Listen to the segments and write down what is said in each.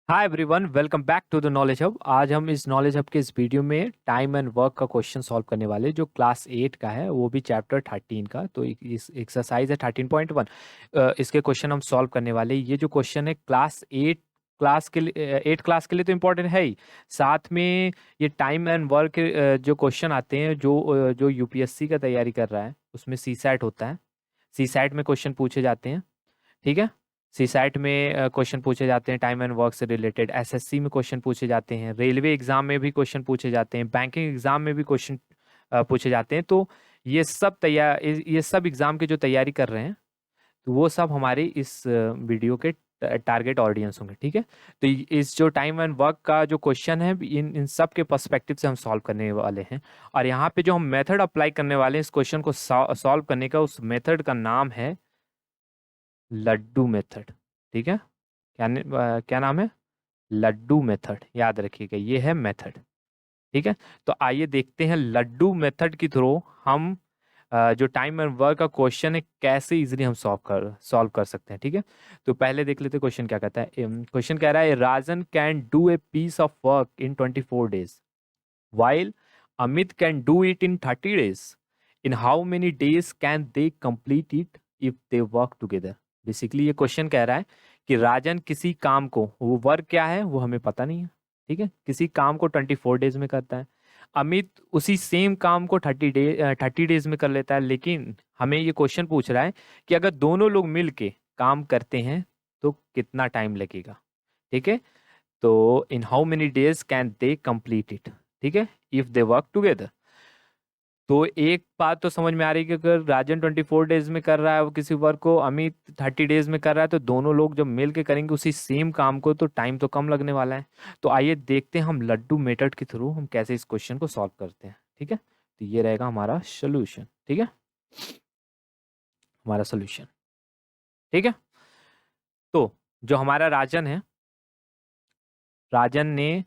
Hi everyone, welcome back to the knowledge hub. आज हम इस नॉलेज हब के इस वीडियो में टाइम एंड वर्क का क्वेश्चन सॉल्व करने वाले, जो क्लास 8 का है, वो भी चैप्टर 13 का। तो इस एक्सरसाइज है 13.1। इसके क्वेश्चन हम सॉल्व करने वाले। ये जो क्वेश्चन है क्लास 8 क्लास के लिए, 8 क्लास के लिए तो इम्पोर्टेंट है ही, साथ में ये टाइम एंड वर्क जो क्वेश्चन आते हैं, जो यूपीएससी का तैयारी कर रहा है उसमें सी सैट होता है। सी सैट में क्वेश्चन पूछे जाते हैं, ठीक है। सीसैट में क्वेश्चन पूछे जाते हैं टाइम एंड वर्क से रिलेटेड। एसएससी में क्वेश्चन पूछे जाते हैं, रेलवे एग्जाम में भी क्वेश्चन पूछे जाते हैं, बैंकिंग एग्जाम में भी क्वेश्चन पूछे जाते हैं। तो ये सब एग्जाम की जो तैयारी कर रहे हैं, तो वो सब हमारे इस वीडियो के टारगेट ऑडियंस होंगे, ठीक है। तो इस जो टाइम एंड वर्क का जो क्वेश्चन है, इन इन सब के पर्सपेक्टिव से हम सॉल्व करने वाले हैं। और यहाँ पे जो हम मेथड अप्लाई करने वाले हैं इस क्वेश्चन को सॉल्व करने का, उस मेथड का नाम है लड्डू मेथड, ठीक है। क्या नाम है? लड्डू मेथड, याद रखिएगा, ये है मेथड, ठीक है। तो आइए देखते हैं लड्डू मेथड के थ्रू हम जो टाइम एंड वर्क का क्वेश्चन है कैसे इजीली हम सॉल्व कर सकते हैं, ठीक है। तो पहले देख लेते हैं क्वेश्चन क्या कहता है। क्वेश्चन कह रहा है Rajan can do a piece of work in 24 days while Amit can do it in 30 days. In how many days can they complete it if they work together? Basically ये क्वेश्चन कह रहा है कि राजन किसी काम को, वो वर्क क्या है वो हमें पता नहीं है, ठीक है, किसी काम को 24 डेज में करता है। अमित उसी सेम काम को 30 डेज में कर लेता है। लेकिन हमें ये क्वेश्चन पूछ रहा है कि अगर दोनों लोग मिल के काम करते हैं तो कितना टाइम लगेगा, ठीक है। तो इन how many days can they complete it, ठीक है, इफ दे वर्क टुगेदर। तो एक बात तो समझ में आ रही है कि अगर राजन 24 डेज में कर रहा है वो किसी वर्क को, अमित 30 डेज में कर रहा है, तो दोनों लोग जब मिल के करेंगे उसी सेम काम को तो टाइम तो कम लगने वाला है। तो आइए देखते हैं हम लड्डू मेथड के थ्रू हम कैसे इस क्वेश्चन को सॉल्व करते हैं, ठीक है। तो ये रहेगा हमारा सोल्यूशन, ठीक है, हमारा सोल्यूशन, ठीक है। तो जो हमारा राजन है, राजन ने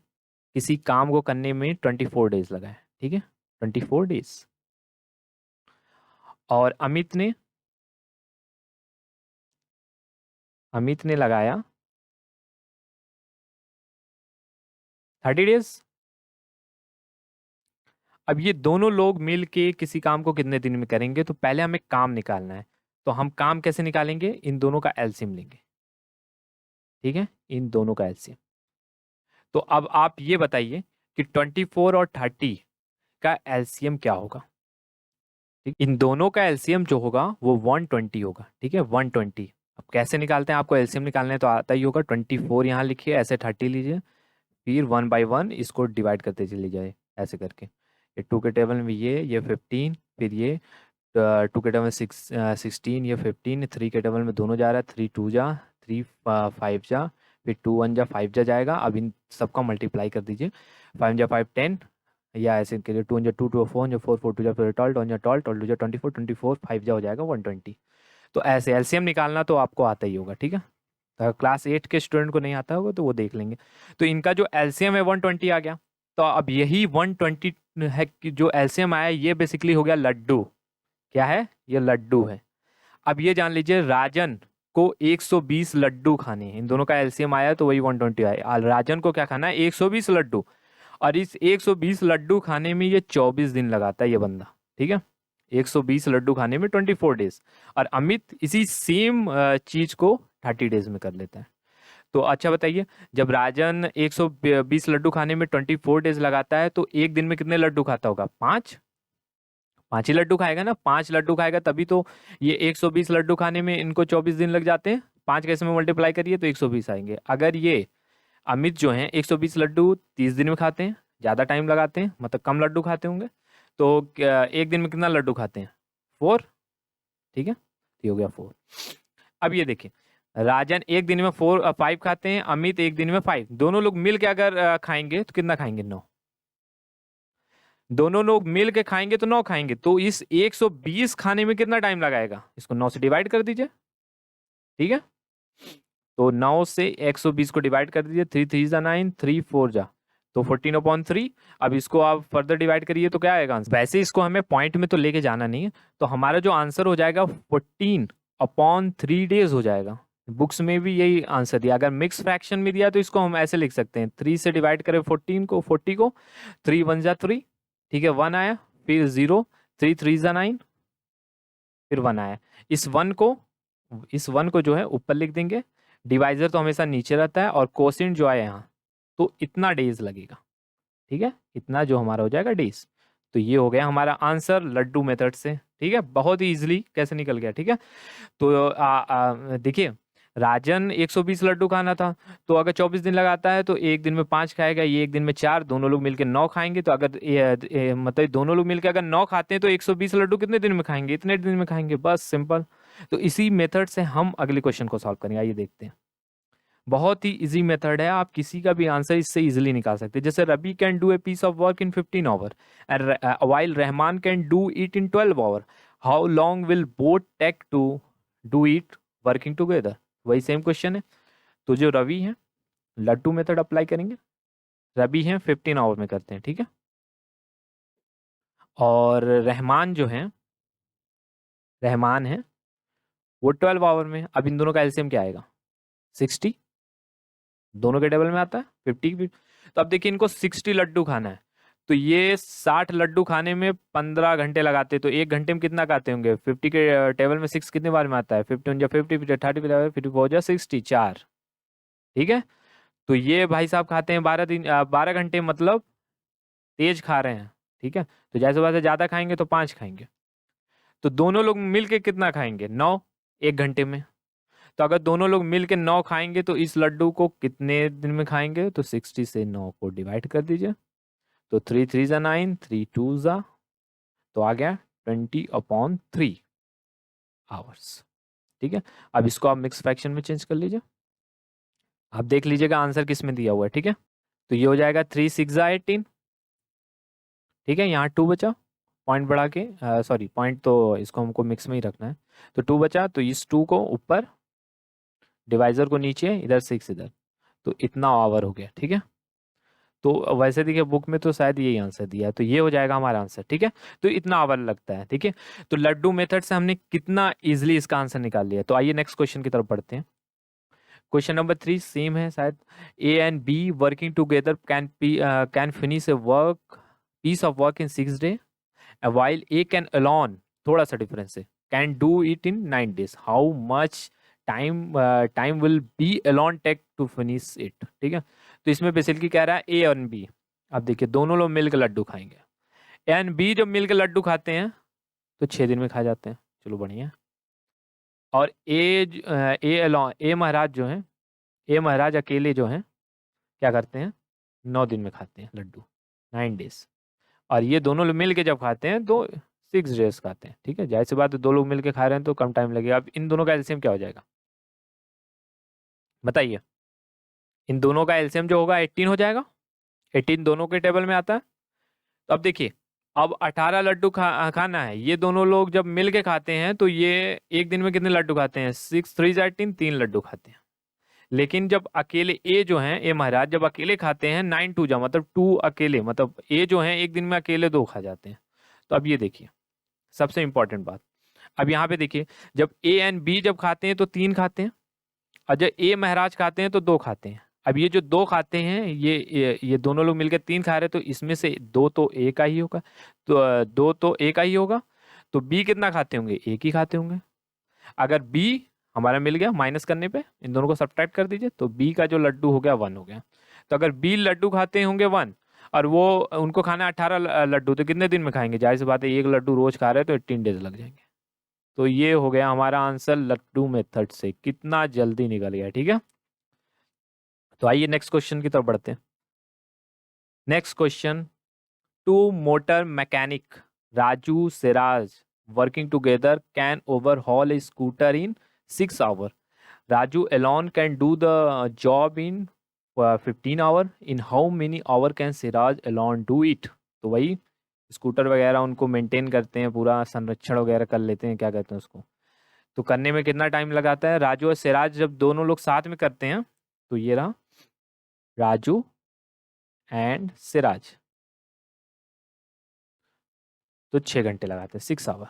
किसी काम को करने में 24 डेज लगाए, ठीक है, 24 डेज। और अमित ने लगाया 30 डेज। अब ये दोनों लोग मिल के किसी काम को कितने दिन में करेंगे, तो पहले हमें काम निकालना है। तो हम काम कैसे निकालेंगे? इन दोनों का एलसीएम लेंगे, ठीक है, इन दोनों का एलसीएम। तो अब आप ये बताइए कि 24 और 30 का एलसीएम क्या होगा? ठीक, इन दोनों का एलसीएम जो होगा वो 120 होगा, ठीक है, 120। अब कैसे निकालते हैं? आपको एलसीएम निकालने तो आता ही होगा। 24 यहाँ लिखिए, ऐसे 30 लीजिए, फिर 1/1 इसको डिवाइड करते चले जाए ऐसे करके। ये 2 के टेबल में ये 15, फिर ये 2 के टेबल में 16, ये 15, 3 के टेबल में दोनों जा रहा है, 3 2 जा, 3 5 जा, फिर 2 1 जा, 5 जा जाएगा। अब इन सबका मल्टीप्लाई कर दीजिए, 5 जा 5 10, या ऐसे करिए, 2 जा 2 2 4 जा 4 4 2 जा 4 12 12 जा 12 12 जा 24 24 5 जा हो जाएगा 120। तो ऐसे एलसीएम निकालना तो आपको आता ही होगा, ठीक है। तो अगर क्लास 8 के स्टूडेंट को नहीं आता होगा तो वो देख लेंगे। तो इनका जो एलसीएम है 120 आ गया। तो अब यही 120 है कि जो एलसीएम आया, ये बेसिकली हो गया लड्डू। क्या है? ये लड्डू है। अब ये जान लीजिए राजन को 120 लड्डू खाने हैं। इन दोनों का एलसीएम आया तो वही 120 आया। राजन को क्या खाना है? 120 लड्डू। और इस 120 लड्डू खाने में ये 24 दिन लगाता है ये बंदा, ठीक है। 120 लड्डू खाने में 24 डेज। और अमित इसी सेम चीज को 30 डेज में कर लेता है। तो अच्छा बताइए, जब राजन 120 लड्डू खाने में 24 डेज लगाता है तो एक दिन में कितने लड्डू खाता होगा? 5। 5 ही लड्डू खाएगा ना, 5 लड्डू खाएगा तभी तो ये 120 लड्डू खाने में इनको 24 दिन लग जाते हैं। 5 कैसे में मल्टीप्लाई करिए तो 120 आएंगे। अगर ये अमित जो है 120 लड्डू 30 दिन में खाते हैं, ज़्यादा टाइम लगाते हैं, मतलब कम लड्डू खाते होंगे, तो एक दिन में कितना लड्डू खाते हैं? 4, ठीक है, तो ये हो गया 4। अब ये देखिए, राजन एक दिन में 5 खाते हैं, अमित एक दिन में 5। दोनों लोग मिल के अगर खाएंगे तो कितना खाएंगे? 9। दोनों लोग मिल के खाएंगे तो 9 खाएंगे। तो इस 120 खाने में कितना टाइम लगाएगा? इसको 9 से डिवाइड कर दीजिए, ठीक है। तो 9 से 120 को डिवाइड कर दीजिए, 3 3 जा 9, 3 4 जा, तो 14/3। अब इसको आप फर्दर डिवाइड करिए तो क्या आएगा आंसर? वैसे इसको हमें पॉइंट में तो लेके जाना नहीं है, तो हमारा जो आंसर हो जाएगा 14/3 डेज हो जाएगा। बुक्स में भी यही आंसर दिया। अगर मिक्स फ्रैक्शन में दिया तो इसको हम ऐसे लिख सकते हैं, 3 से डिवाइड करें 40 को, 3 1 जा 3, ठीक है, 1 आया, फिर 0, 3 3 जा 9, फिर 1 आया। इस वन को जो है ऊपर लिख देंगे, डिवाइजर तो हमेशा नीचे रहता है, और कोसेंट जो आया यहाँ, तो इतना डेज लगेगा, ठीक है, इतना जो हमारा हो जाएगा डेज। तो ये हो गया हमारा आंसर लड्डू मेथड से, ठीक है, बहुत ही इजीली कैसे निकल गया, ठीक है। तो देखिए, राजन 120 लड्डू खाना था, तो अगर 24 दिन लगाता है तो एक दिन में 5 खाएगा, ये एक दिन में 4, दोनों लोग मिलकर 9 खाएंगे। तो अगर मतलब दोनों लोग मिलकर अगर 9 खाते हैं तो 120 लड्डू कितने दिन में खाएंगे, इतने दिन में खाएंगे, बस सिंपल। तो इसी मेथड से हम अगले क्वेश्चन को सॉल्व करेंगे, आइए देखते हैं। बहुत ही इजी मेथड है, आप किसी का भी आंसर इससे इजीली निकाल सकते हैं। जैसे Ravi can do a piece of work in 15 hour and while Rahman can do it in 12 hour, how long will both take to do it working together. वही सेम क्वेश्चन है। तो जो रवि है, लड्डू मेथड अप्लाई करेंगे, रवि है 15 आवर में करते हैं, ठीक है। और रहमान जो है, रहमान है वो 12 आवर में। अब इन दोनों का एलसीएम क्या आएगा, 60, दोनों के टेबल में आता है 50 भी। तो अब देखिए, इनको 60 लड्डू खाना है, तो ये 60 लड्डू खाने में 15 घंटे लगाते, तो एक घंटे में कितना खाते होंगे, 50 के टेबल में 6 कितने बार में आता है, 50 50, 30 54 60, 4, ठीक है। तो ये भाई साहब खाते हैं 12 घंटे, मतलब तेज खा रहे हैं, ठीक है। तो जैसे वैसे ज्यादा खाएंगे तो 5 खाएंगे, तो दोनों लोग मिलके कितना खाएंगे, 9, एक घंटे में। तो अगर दोनों लोग मिलके 9 खाएंगे तो इस लड्डू को कितने दिन में खाएंगे, तो 60 से 9 को डिवाइड कर दीजिए, तो 3 3 जा 9, 3 2 जा, तो आ गया 20/3 आवर्स, ठीक है। अब इसको आप मिक्स फ्रैक्शन में चेंज कर लीजिए, आप देख लीजिएगा आंसर किस में दिया हुआ है, ठीक है। तो ये हो जाएगा 3 6 जा 18, ठीक है, यहाँ 2 बचा, पॉइंट बढ़ा के, सॉरी पॉइंट तो इसको हमको मिक्स में ही रखना है, तो 2 बचा, तो इस 2 को ऊपर, डिवाइजर को नीचे, इधर 6 इधर, तो इतना आवर हो गया, ठीक है। तो वैसे देखिए बुक में तो शायद यही आंसर दिया है, तो ये हो जाएगा हमारा आंसर, ठीक है। तो इतना आवर लगता है, ठीक है। तो लड्डू मेथड से हमने कितना इजीली इसका आंसर निकाल लिया। तो आइए नेक्स्ट क्वेश्चन की तरफ बढ़ते हैं। क्वेश्चन नंबर 3 सेम है शायद। A and B working together can finish a work piece of work in 6 day, while A can alone, थोड़ा सा डिफरेंस है, can do it in 9 days, how much time will be alone take to finish it, ठीक है। तो इसमें basically कह रहा है ए और बी, अब देखिए दोनों लोग मिलकर लड्डू खाएंगे, ए एंड बी जब मिलकर लड्डू खाते हैं तो 6 दिन में खा जाते हैं, चलो बढ़िया। और ए महाराज जो है, ए महाराज अकेले जो हैं क्या करते हैं, 9 दिन में खाते हैं लड्डू, 9 days। और ये दोनों लोग मिल के जब खाते हैं तो 6 days खाते हैं, ठीक है। जाहिर सी बात है, दो लोग मिल के खा रहे हैं तो कम टाइम लगेगा। अब इन दोनों का एलसीएम क्या हो जाएगा, बताइए। इन दोनों का एलसीएम जो होगा 18 हो जाएगा, 18 दोनों के टेबल में आता है। तो अब देखिए, अब 18 लड्डू खाना है, ये दोनों लोग जब मिल के खाते हैं तो ये एक दिन में कितने लड्डू खाते हैं, 6 3 18, 3 लड्डू खाते हैं। लेकिन जब अकेले ए जो हैं, ए महाराज जब अकेले खाते हैं 9 2 जा, मतलब 2 अकेले, मतलब ए जो हैं एक दिन में अकेले 2 खा जाते हैं। तो अब ये देखिए सबसे इंपॉर्टेंट बात, अब यहाँ पे देखिए, जब ए एंड बी जब खाते हैं तो 3 खाते हैं, और जब ए महाराज खाते हैं तो 2 खाते हैं। अब ये जो 2 खाते हैं, ये दोनों लोग मिलकर 3 खा रहे हैं, तो इसमें से 2 तो ए का ही होगा, तो 2 तो ए का ही होगा। तो बी कितना खाते होंगे, एक ही खाते होंगे। अगर बी हमारा मिल गया, माइनस करने पे इन दोनों को सब्ट्रैक्ट कर दीजिए, तो बी का जो लड्डू हो गया 1 हो गया। तो अगर बी लड्डू खाते होंगे 1, और वो उनको खाना 18 लड्डू, तो कितने दिन में खाएंगे, जाहिर सी बात है एक लड्डू रोज खा रहे हैं तो 18 days लग जाएंगे। तो ये हो गया हमारा आंसर लड्डू मेथड से, कितना जल्दी निकल गया, ठीक है। तो आइए नेक्स्ट क्वेश्चन की तरफ बढ़ते हैं। Next question, two motor mechanic Raju Siraj working together can overhaul a scooter in 6 hours, Raju alone can do the job in 15 hour. In how many hour can Siraj alone do it? तो वही scooter वगैरह उनको maintain करते हैं, पूरा संरक्षण वगैरह कर लेते हैं, क्या कहते हैं उसको, तो करने में कितना टाइम लगाता है। राजू और सिराज जब दोनों लोग साथ में करते हैं, तो ये रहा राजू एंड सिराज, तो 6 घंटे लगाते हैं, 6 hour।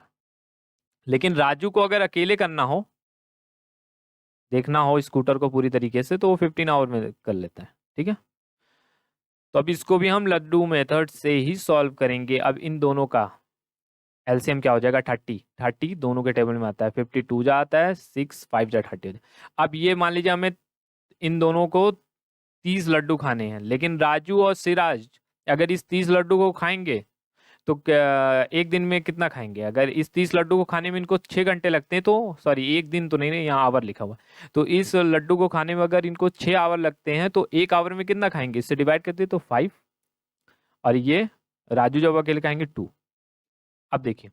लेकिन राजू को अगर अकेले करना हो देखना हो स्कूटर को पूरी तरीके से तो वो 15 आवर में कर लेता है, ठीक है। तो अब इसको भी हम लड्डू मेथड से ही सॉल्व करेंगे। अब इन दोनों का एलसीएम क्या हो जाएगा, 30 दोनों के टेबल में आता है, 52 जा आता है, 6 5 जा 30 हो जाए। अब ये मान लीजिए हमें इन दोनों को 30 लड्डू खाने हैं, लेकिन राजू और सिराज अगर इस 30 लड्डू को खाएंगे तो एक दिन में कितना खाएंगे। अगर इस 30 लड्डू को खाने में इनको 6 घंटे लगते हैं, तो सॉरी एक दिन तो नहीं, नहीं यहाँ आवर लिखा हुआ है, तो इस लड्डू को खाने में अगर इनको 6 आवर लगते हैं तो एक आवर में कितना खाएंगे, इससे डिवाइड करते हैं तो 5, और ये राजू जब अकेले खाएंगे 2। अब देखिए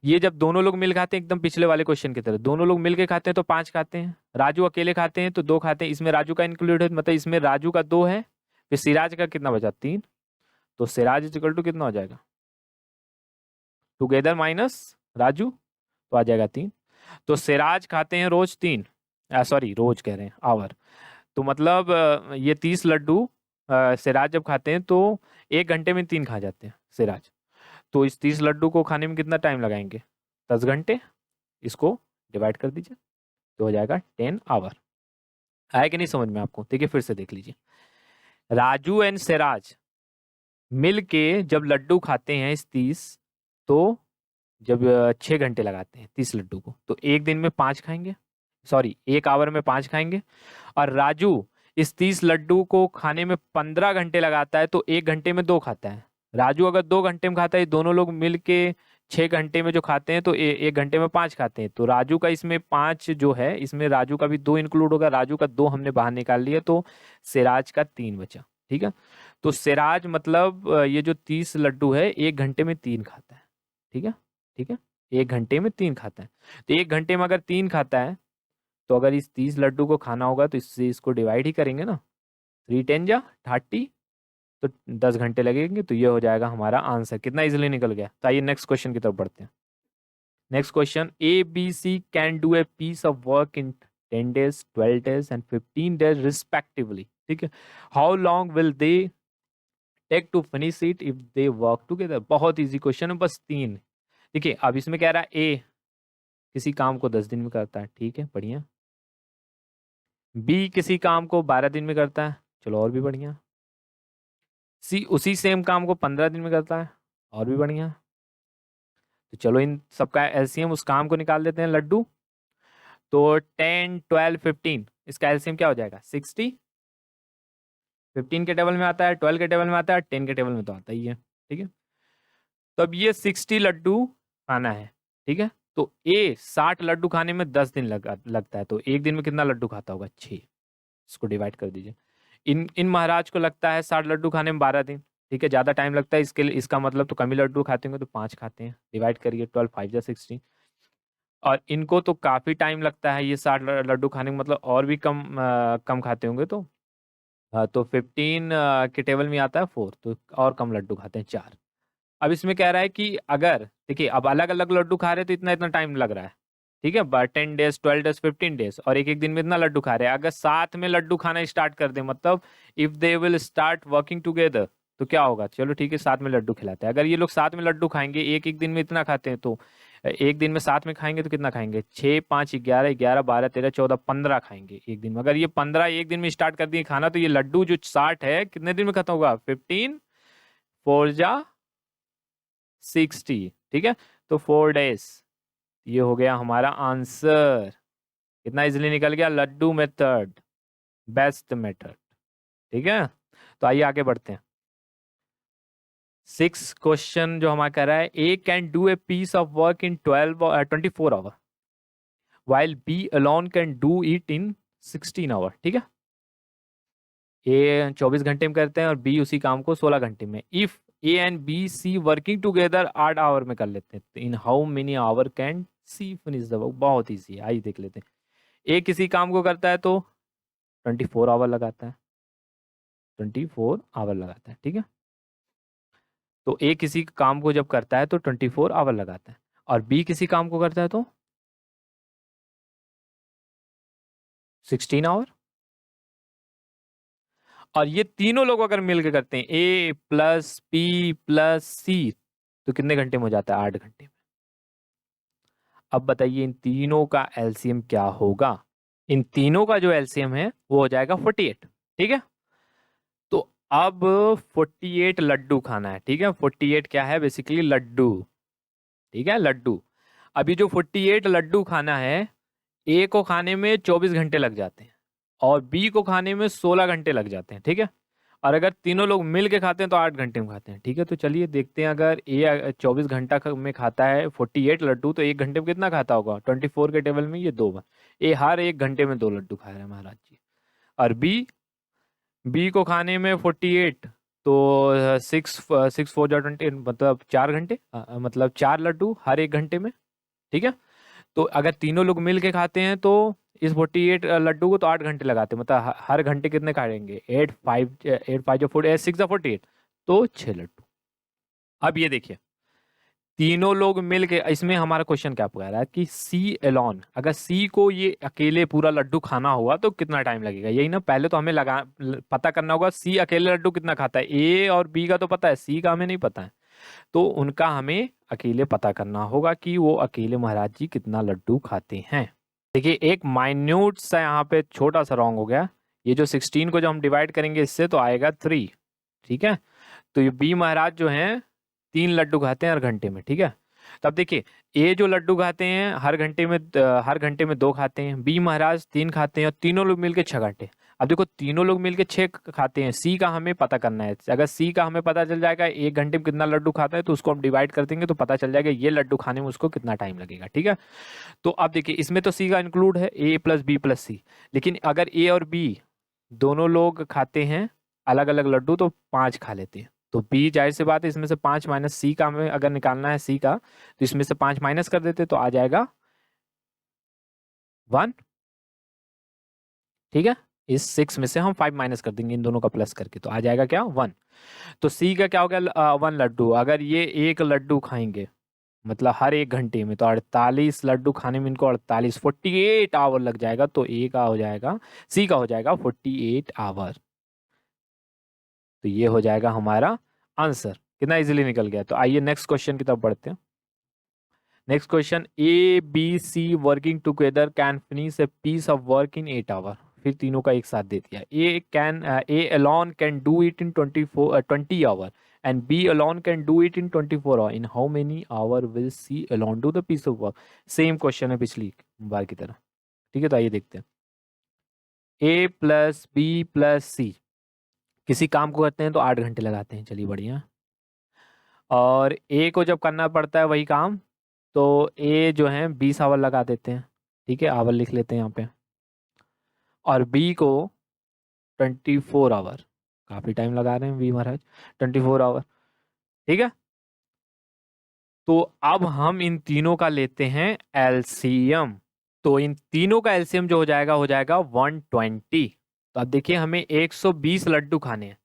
ये जब दोनों लोग मिल खाते हैं, एकदम पिछले वाले क्वेश्चन की तरह, दोनों लोग मिल के खाते हैं तो 5 खाते हैं, राजू अकेले खाते हैं तो 2 खाते हैं, इसमें राजू का इंक्लूड है, मतलब इसमें राजू का 2 है, फिर सिराज का कितना बचा 3, तो सिराज इज इक्वल टू कितना हो जाएगा, टुगेदर माइनस राजू, तो आ जाएगा 3। तो सिराज खाते हैं रोज 3, सॉरी रोज कह रहे हैं आवर, तो मतलब ये 30 लड्डू सिराज जब खाते हैं तो 1 घंटे में 3 खा जाते हैं सिराज। तो इस 30 लड्डू को खाने में कितना टाइम लगाएंगे, 10 घंटे। इसको डिवाइड कर दीजिए तो हो जाएगा 10 आवर। आया कि नहीं समझ में आपको, देखिए फिर से देख लीजिए, राजू एंड सिराज मिल के जब लड्डू खाते हैं इस 30, तो जब 6 घंटे लगाते हैं 30 लड्डू को, तो एक दिन में 5 खाएंगे, सॉरी एक आवर में 5 खाएंगे। और राजू इस 30 लड्डू को खाने में 15 घंटे लगाता है तो 1 घंटे में 2 खाता है। राजू अगर 2 घंटे में खाता है, दोनों लोग मिल के 6 घंटे में जो खाते हैं तो 1 घंटे में 5 खाते हैं, तो राजू का इसमें 5 जो है, इसमें राजू का भी 2 इंक्लूड होगा, राजू का 2 हमने बाहर निकाल लिया, तो सिराज का 3 बचा, ठीक है। तो सिराज मतलब ये जो 30 लड्डू है 1 घंटे में 3 खाता है, ठीक है, ठीक है, 1 घंटे में 3 खाता है। तो 1 घंटे में अगर 3 खाता है, तो अगर इस 30 लड्डू को खाना होगा तो इससे इसको डिवाइड ही करेंगे ना, 3 10 जा 30, तो 10 घंटे लगेंगे, तो ये हो जाएगा हमारा आंसर। कितना इजिली निकल गया। तो आइए नेक्स्ट क्वेश्चन की तरफ बढ़ते हैं। Next question, A B C can do a piece of work in 10 days 12 days and 15 days respectively, ठीक है। How long will they take to finish it if they work together. बहुत easy question है, बस 3। देखिए अब इसमें कह रहा है ए किसी काम को 10 दिन में करता है, ठीक है बढ़िया। बी किसी काम को 12 दिन में करता है, चलो और भी बढ़िया। सी उसी सेम काम को 15 दिन में करता है, और भी बढ़िया। तो चलो इन सबका एलसीएम उस काम को निकाल देते हैं लड्डू। तो 10 12 15 इसका एलसीएम क्या हो जाएगा, 60। 15 के टेबल में आता है, 12 के टेबल में आता है, 10 के टेबल में तो आता ही है, ठीक है। तो अब ये 60 लड्डू खाना है, ठीक है। तो ए 60 लड्डू खाने में 10 दिन लगता है, तो एक दिन में कितना लड्डू खाता होगा, 6। इसको डिवाइड कर दीजिए। इन महाराज को लगता है 60 लड्डू खाने में 12 दिन, ठीक है, ज़्यादा टाइम लगता है इसके लिए, इसका मतलब तो कम ही लड्डू खाते होंगे, तो 5 खाते हैं। डिवाइड करिए, 12 5 जा 16। और इनको तो काफ़ी टाइम लगता है ये 60 लड्डू खाने में, मतलब और भी कम खाते होंगे, तो 15 के टेबल में आता है 4, तो और कम लड्डू खाते हैं 4। अब इसमें कह रहा है कि अगर देखिए अब अलग अलग लड्डू खा रहे हैं तो इतना इतना टाइम लग रहा है, ठीक है, 10 days 12 days 15 days, और एक एक दिन में इतना लड्डू खा रहे हैं। अगर साथ में लड्डू खाना स्टार्ट कर दे, मतलब if they will start working together, तो क्या होगा, चलो ठीक है साथ में लड्डू खिलाते हैं। अगर ये लोग साथ में लड्डू खाएंगे, एक एक दिन में इतना खाते हैं, तो एक दिन में साथ में खाएंगे तो कितना खाएंगे, 6 5 11 11 12 13 14 15 खाएंगे एक दिन में। अगर ये 15 एक दिन में स्टार्ट कर दिए खाना, तो ये लड्डू जो 60 है कितने दिन में खत्म होगा, 15 4 जा 60, ठीक है, तो 4 days। ये हो गया हमारा आंसर। कितना इजिली निकल गया, लड्डू मेथड बेस्ट मेथड, ठीक है। तो आइए आगे बढ़ते हैं। 6 क्वेश्चन जो हमारा कह रहा है, A can do a piece of work in 24 hour while B alone can do it in 16 hour, ठीक है। ए 24 घंटे में करते हैं और बी उसी काम को 16 घंटे में। If A and B C working together 8 hour में कर लेते हैं, in how many hour can C finish the work. बहुत ईजी है, आइए देख लेते हैं। ए किसी काम को करता है तो 24 आवर लगाता है, 24 आवर लगाता है, ठीक है। तो ए किसी काम को जब करता है तो 24 आवर लगाता है, और बी किसी काम को करता है तो 16 आवर। और ये तीनों लोग अगर मिलकर करते हैं, ए प्लस बी प्लस सी, तो कितने घंटे में हो जाता है, 8 घंटे में। अब बताइए इन तीनों का एलसीएम क्या होगा। इन तीनों का जो एलसीएम है वो हो जाएगा 48। ठीक है, तो अब 48 लड्डू खाना है। ठीक है, 48 क्या है, बेसिकली लड्डू। ठीक है, लड्डू। अभी जो 48 लड्डू खाना है, ए को खाने में 24 घंटे लग जाते हैं और बी को खाने में 16 घंटे लग जाते हैं। ठीक है, और अगर तीनों लोग मिल के खाते हैं तो 8 घंटे में खाते हैं। ठीक है, तो चलिए देखते हैं, अगर ए 24 घंटा में खाता है 48 लड्डू, तो एक घंटे में कितना खाता होगा, 24 के टेबल में ये 2 बार। ए हर एक घंटे में 2 लड्डू खा रहे हैं महाराज जी। और बी को खाने में 48, तो 6 4 जा 20, मतलब 4 घंटे, मतलब 4 लड्डू हर एक घंटे में। ठीक है, तो अगर तीनों लोग मिल के खाते हैं तो इस 48 लड्डू को तो 8 घंटे लगाते हैं, मतलब हर घंटे कितने खाएंगे, 8 5 जो 6 48, तो 6 लड्डू। अब ये देखिए, तीनों लोग मिल के, इसमें हमारा क्वेश्चन क्या पूछा रहा है कि सी एलॉन, अगर सी को ये अकेले पूरा लड्डू खाना होगा तो कितना टाइम लगेगा, यही ना। पहले तो हमें पता करना होगा सी अकेले लड्डू कितना खाता है। ए और बी का तो पता है, सी का हमें नहीं पता है, तो उनका हमें अकेले पता करना होगा कि वो अकेले महाराज जी कितना लड्डू खाते हैं। देखिए, एक माइन्यूट सा यहाँ पे छोटा सा रॉन्ग हो गया। ये जो 16 को जो हम डिवाइड करेंगे इससे तो आएगा 3। ठीक है, तो ये बी महाराज जो हैं 3 लड्डू खाते हैं हर घंटे में। ठीक है, तब देखिए, ए जो लड्डू खाते हैं हर घंटे में 2 खाते हैं, बी महाराज 3 खाते हैं और तीनों लोग मिलके 6 घंटे। अब देखो, तीनों लोग मिलके 6 खाते हैं, सी का हमें पता करना है। अगर सी का हमें पता चल जाएगा एक घंटे में कितना लड्डू खाता है, तो उसको हम डिवाइड कर देंगे तो पता चल जाएगा ये लड्डू खाने में उसको कितना टाइम लगेगा। ठीक है, तो अब देखिए, इसमें तो सी का इंक्लूड है, ए प्लस बी प्लस सी, लेकिन अगर ए और बी दोनों लोग खाते हैं अलग अलग लड्डू तो 5 खा लेते हैं, तो बी जाहिर सी बात है इसमें से 5 माइनस सी का, हमें अगर निकालना है सी का, तो इसमें से 5 माइनस कर देते तो आ जाएगा 1। ठीक है, इस 6 में से हम 5 माइनस कर देंगे इन दोनों का प्लस करके, तो आ जाएगा क्या, 1। तो सी का क्या हो गया, 1 लड्डू। अगर ये एक लड्डू खाएंगे मतलब हर एक घंटे में, तो 48 लड्डू खाने में इनको 48 आवर लग जाएगा, तो ए का हो जाएगा, सी का हो जाएगा 48 आवर। तो ये हो जाएगा हमारा आंसर। कितना इजीली निकल गया। तो आइए नेक्स्ट क्वेश्चन की तरफ बढ़ते हैं। Next question, A B C working together can finish a piece of work in 8 hour. फिर तीनों का एक साथ दे दिया। A alone can do it in 20 hour and B alone can do it in 24 hour. In how many hour will C alone do the piece of work. Same question है पिछली बार की तरह। ठीक है, तो आइए देखते हैं। ए प्लस बी प्लस सी, किसी काम को करते हैं तो 8 घंटे लगाते हैं, चलिए बढ़िया। और ए को जब करना पड़ता है वही काम, तो ए जो है 20 आवर लगा देते हैं। ठीक है, आवर लिख लेते हैं यहाँ पे। और बी को 24 आवर, काफ़ी टाइम लगा रहे हैं बी महाराज, 24 आवर। ठीक है, तो अब हम इन तीनों का लेते हैं एलसीएम। तो इन तीनों का एलसीएम जो हो जाएगा 120। तो अब देखिए, हमें 120 लड्डू खाने हैं,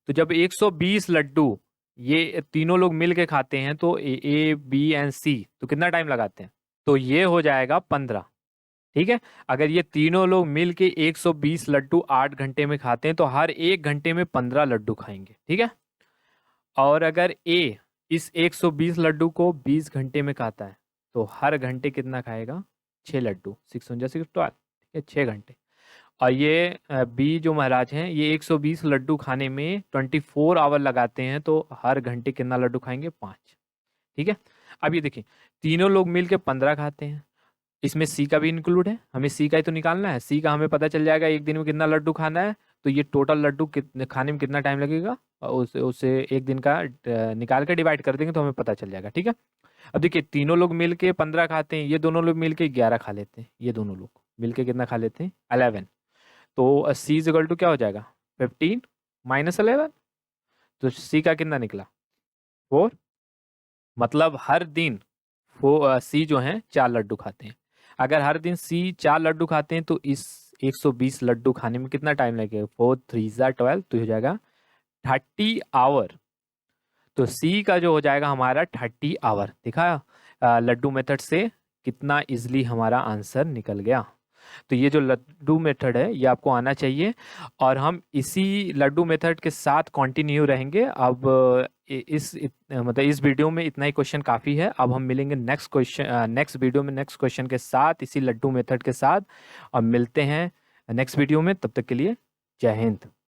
तो जब 120 लड्डू ये तीनों लोग मिल के खाते हैं तो ए बी एंड सी, तो कितना टाइम लगाते हैं, तो ये हो जाएगा 15। ठीक है, अगर ये तीनों लोग मिल के 120 लड्डू 8 घंटे में खाते हैं तो हर एक घंटे में 15 लड्डू खाएंगे। ठीक है, और अगर ए इस 120 लड्डू को 20 घंटे में खाता है तो हर घंटे कितना खाएगा, 6 लड्डू, 6 12। ठीक है, 6 घंटे। और ये बी जो महाराज हैं ये 120 लड्डू खाने में 24 आवर लगाते हैं, तो हर घंटे कितना लड्डू खाएंगे, 5। ठीक है, अब ये देखिए, तीनों लोग मिलके 15 खाते हैं, इसमें सी का भी इंक्लूड है, हमें सी का ही तो निकालना है। सी का हमें पता चल जाएगा एक दिन में कितना लड्डू खाना है, तो ये टोटल लड्डू कितने खाने में कितना टाइम लगेगा, और उसे एक दिन का निकाल के डिवाइड कर देंगे तो हमें पता चल जाएगा। ठीक है, अब देखिए, तीनों लोग मिलके 15 खाते हैं, ये दोनों लोग मिलके 11 खा लेते हैं, ये दोनों लोग मिलके कितना खा लेते हैं, 11। तो सी इज इक्वल टू क्या हो जाएगा, 15 माइनस 11। तो सी का कितना निकला, 4। मतलब हर दिन सी जो है 4 लड्डू खाते हैं। अगर हर दिन सी 4 लड्डू खाते हैं तो इस 120 लड्डू खाने में कितना टाइम लगेगा, 4 3 12, तो हो जाएगा 30 आवर। तो सी का जो हो जाएगा हमारा 30 आवर। देखा लड्डू मेथड से कितना इजली हमारा आंसर निकल गया। तो ये जो लड्डू मेथड है ये आपको आना चाहिए, और हम इसी लड्डू मेथड के साथ कंटिन्यू रहेंगे। अब मतलब इस वीडियो में इतना ही क्वेश्चन काफ़ी है। अब हम मिलेंगे नेक्स्ट क्वेश्चन, नेक्स्ट वीडियो में नेक्स्ट क्वेश्चन के साथ, इसी लड्डू मेथड के साथ। अब मिलते हैं नेक्स्ट वीडियो में, तब तक के लिए जय हिंद।